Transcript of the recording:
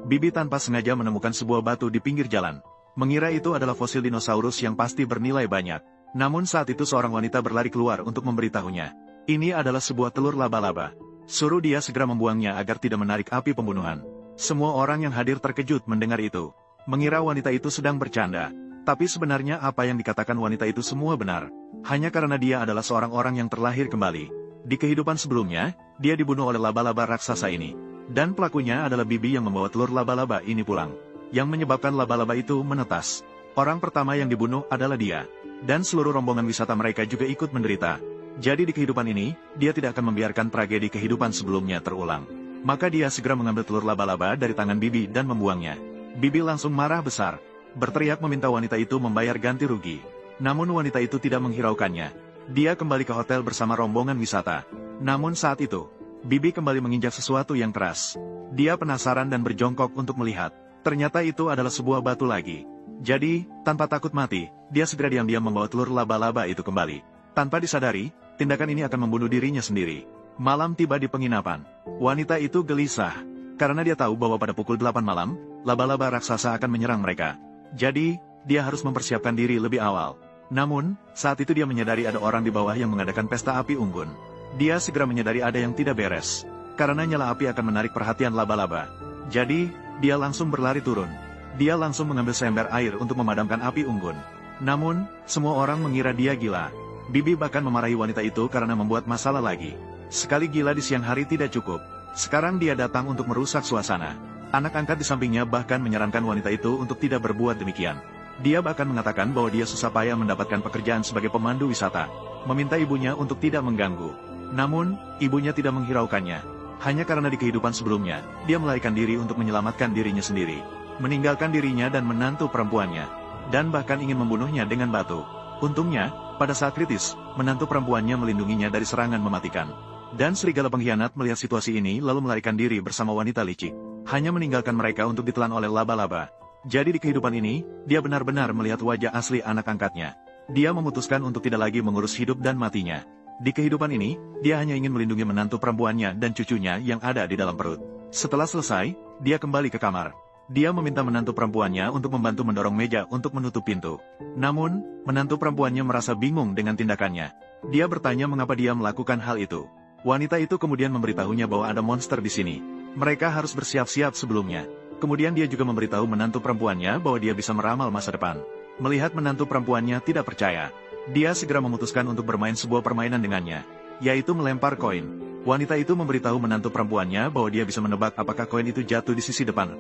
Bibi tanpa sengaja menemukan sebuah batu di pinggir jalan. Mengira itu adalah fosil dinosaurus yang pasti bernilai banyak. Namun saat itu seorang wanita berlari keluar untuk memberitahunya. Ini adalah sebuah telur laba-laba. Suruh dia segera membuangnya agar tidak menarik api pembunuhan. Semua orang yang hadir terkejut mendengar itu. Mengira wanita itu sedang bercanda. Tapi sebenarnya apa yang dikatakan wanita itu semua benar. Hanya karena dia adalah seorang orang yang terlahir kembali. Di kehidupan sebelumnya, dia dibunuh oleh laba-laba raksasa ini. Dan pelakunya adalah Bibi yang membawa telur laba-laba ini pulang. Yang menyebabkan laba-laba itu menetas. Orang pertama yang dibunuh adalah dia. Dan seluruh rombongan wisata mereka juga ikut menderita. Jadi di kehidupan ini, dia tidak akan membiarkan tragedi kehidupan sebelumnya terulang. Maka dia segera mengambil telur laba-laba dari tangan Bibi dan membuangnya. Bibi langsung marah besar. Berteriak meminta wanita itu membayar ganti rugi. Namun wanita itu tidak menghiraukannya. Dia kembali ke hotel bersama rombongan wisata. Namun saat itu, Bibi kembali menginjak sesuatu yang keras. Dia penasaran dan berjongkok untuk melihat. Ternyata itu adalah sebuah batu lagi. Jadi, tanpa takut mati, dia segera diam-diam membawa telur laba-laba itu kembali. Tanpa disadari, tindakan ini akan membunuh dirinya sendiri. Malam tiba di penginapan. Wanita itu gelisah. Karena dia tahu bahwa pada pukul 8 malam, laba-laba raksasa akan menyerang mereka. Jadi, dia harus mempersiapkan diri lebih awal. Namun, saat itu dia menyadari ada orang di bawah yang mengadakan pesta api unggun. Dia segera menyadari ada yang tidak beres. Karena nyala api akan menarik perhatian laba-laba. Jadi, dia langsung berlari turun. Dia langsung mengambil seember air untuk memadamkan api unggun. Namun, semua orang mengira dia gila. Bibi bahkan memarahi wanita itu karena membuat masalah lagi. Sekali gila di siang hari tidak cukup. Sekarang dia datang untuk merusak suasana. Anak angkat di sampingnya bahkan menyarankan wanita itu untuk tidak berbuat demikian. Dia bahkan mengatakan bahwa dia susah payah mendapatkan pekerjaan sebagai pemandu wisata. Meminta ibunya untuk tidak mengganggu. Namun, ibunya tidak menghiraukannya. Hanya karena di kehidupan sebelumnya, dia melarikan diri untuk menyelamatkan dirinya sendiri. Meninggalkan dirinya dan menantu perempuannya. Dan bahkan ingin membunuhnya dengan batu. Untungnya, pada saat kritis, menantu perempuannya melindunginya dari serangan mematikan. Dan serigala pengkhianat melihat situasi ini lalu melarikan diri bersama wanita licik. Hanya meninggalkan mereka untuk ditelan oleh laba-laba. Jadi di kehidupan ini, dia benar-benar melihat wajah asli anak angkatnya. Dia memutuskan untuk tidak lagi mengurus hidup dan matinya. Di kehidupan ini, dia hanya ingin melindungi menantu perempuannya dan cucunya yang ada di dalam perut. Setelah selesai, dia kembali ke kamar. Dia meminta menantu perempuannya untuk membantu mendorong meja untuk menutup pintu. Namun, menantu perempuannya merasa bingung dengan tindakannya. Dia bertanya mengapa dia melakukan hal itu. Wanita itu kemudian memberitahunya bahwa ada monster di sini. Mereka harus bersiap-siap sebelumnya. Kemudian dia juga memberitahu menantu perempuannya bahwa dia bisa meramal masa depan. Melihat menantu perempuannya tidak percaya, dia segera memutuskan untuk bermain sebuah permainan dengannya, yaitu melempar koin. Wanita itu memberitahu menantu perempuannya bahwa dia bisa menebak apakah koin itu jatuh di sisi depan